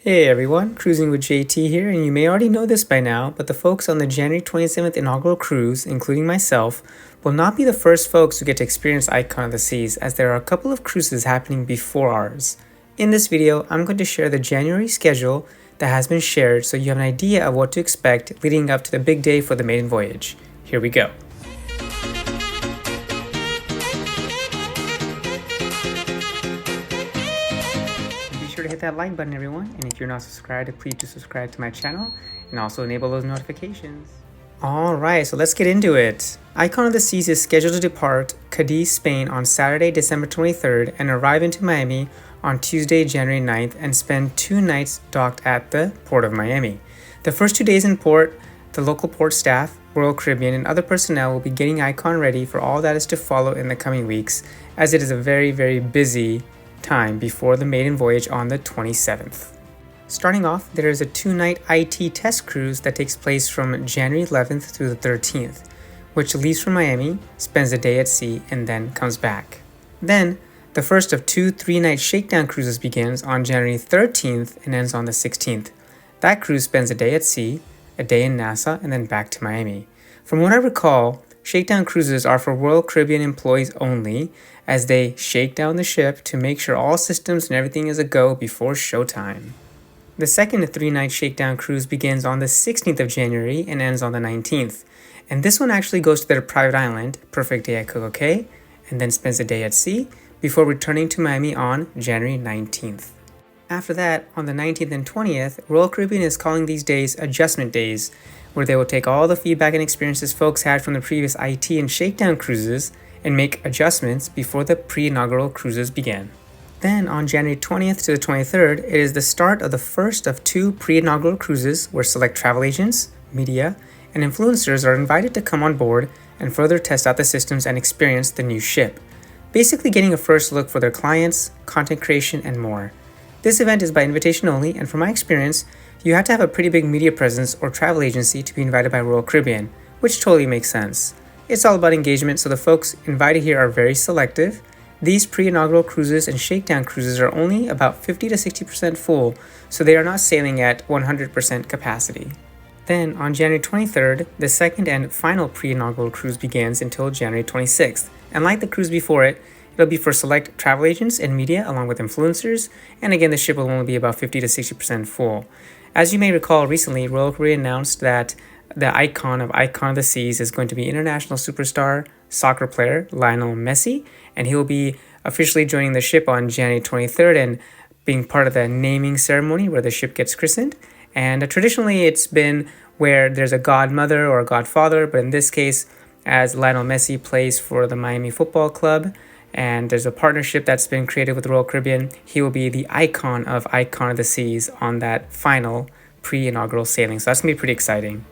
Hey everyone, Cruising with JT here, and you may already know this by now, but the folks on the January 27th inaugural cruise, including myself, will not be the first folks who get to experience Icon of the Seas, as there are a couple of cruises happening before ours. In this video, I'm going to share the January schedule that has been shared so you have an idea of what to expect leading up to the big day for the maiden voyage. Here we go. Be sure to hit that like button, everyone, and if you're not subscribed, please do subscribe to my channel and also enable those notifications. Alright, so let's get into it. Icon of the Seas is scheduled to depart Cadiz, Spain on Saturday, December 23rd and arrive into Miami on Tuesday, January 9th and spend 2 nights docked at the Port of Miami. The first 2 days in port, the local port staff, Royal Caribbean, and other personnel will be getting Icon ready for all that is to follow in the coming weeks, as it is a very busy time before the maiden voyage on the 27th. Starting off, there is a 2-night IT test cruise that takes place from January 11th through the 13th, which leaves from Miami, spends a day at sea, and then comes back. Then, the first of 2 3-night Shakedown cruises begins on January 13th and ends on the 16th. That cruise spends a day at sea, a day in Nassau, and then back to Miami. From what I recall, Shakedown cruises are for Royal Caribbean employees only, as they shake down the ship to make sure all systems and everything is a go before showtime. The second 3-night Shakedown cruise begins on the 16th of January and ends on the 19th, and this one actually goes to their private island, Perfect Day at Coco Cay, and then spends a day at sea before returning to Miami on January 19th. After that, on the 19th and 20th, Royal Caribbean is calling these days Adjustment Days, where they will take all the feedback and experiences folks had from the previous IT and Shakedown cruises and make adjustments before the pre-inaugural cruises begin. Then, on January 20th to the 23rd, it is the start of the first of 2 pre-inaugural cruises where select travel agents, media, and influencers are invited to come on board and further test out the systems and experience the new ship, basically getting a first look for their clients, content creation, and more. This event is by invitation only, and from my experience, you have to have a pretty big media presence or travel agency to be invited by Royal Caribbean, which totally makes sense. It's all about engagement, so the folks invited here are very selective. These pre-inaugural cruises and Shakedown cruises are only about 50 to 60% full, so they are not sailing at 100% capacity. Then, on January 23rd, the second and final pre-inaugural cruise begins until January 26th, and like the cruise before it, it'll be for select travel agents and media along with influencers, and again the ship will only be about 50 to 60% full. As you may recall, recently Royal Caribbean announced that the icon of the Seas is going to be international superstar soccer player Lionel Messi, and he will be officially joining the ship on January 23rd and being part of the naming ceremony where the ship gets christened. And traditionally it's been where there's a godmother or a godfather, but in this case, as Lionel Messi plays for the Miami Football Club, and there's a partnership that's been created with Royal Caribbean, he will be the icon of the Seas on that final pre-inaugural sailing. So that's going to be pretty exciting.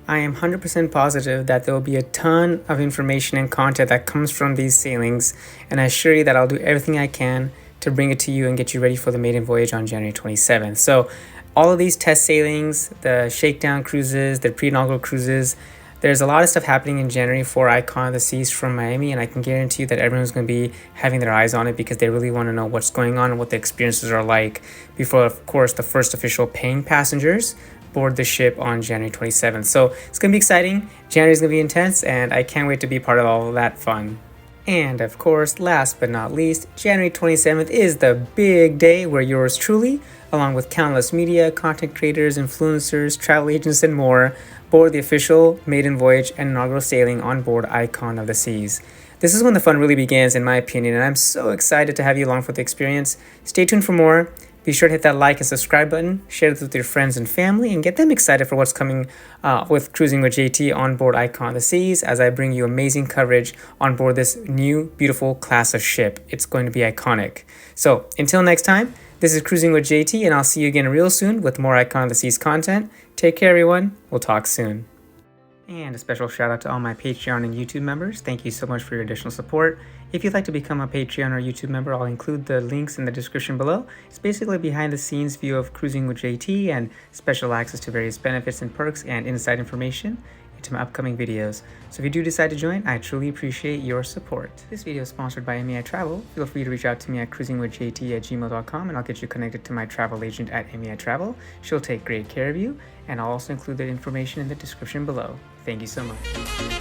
I am 100% positive that there will be a ton of information and content that comes from these sailings, and I assure you that I'll do everything I can to bring it to you and get you ready for the maiden voyage on January 27th. So all of these test sailings, the Shakedown cruises, the pre-inaugural cruises, there's a lot of stuff happening in January for Icon of the Seas from Miami, and I can guarantee you that everyone's going to be having their eyes on it because they really want to know what's going on and what the experiences are like before, of course, the first official paying passengers board the ship on January 27th. So it's going to be exciting. January is going to be intense, and I can't wait to be part of all of that fun. And of course, last but not least, January 27th is the big day where yours truly, along with countless media, content creators, influencers, travel agents, and more, board the official maiden voyage and inaugural sailing on board Icon of the Seas. This is when the fun really begins, in my opinion, and I'm so excited to have you along for the experience. Stay tuned for more. Be sure to hit that like and subscribe button, share it with your friends and family, and get them excited for what's coming with Cruising with JT on board Icon of the Seas as I bring you amazing coverage on board this new, beautiful class of ship. It's going to be iconic. So, until next time, this is Cruising with JT, and I'll see you again real soon with more Icon of the Seas content. Take care, everyone. We'll talk soon. And a special shout out to all my Patreon and YouTube members. Thank you so much for your additional support. If you'd like to become a Patreon or YouTube member, I'll include the links in the description below. It's basically a behind the scenes view of Cruising with JT and special access to various benefits and perks and inside information. into my upcoming videos. So if you do decide to join, I truly appreciate your support. This video is sponsored by MEI Travel. Feel free to reach out to me at cruisingwithjt@gmail.com and I'll get you connected to my travel agent at MEI Travel. She'll take great care of you, and I'll also include the information in the description below. Thank you so much.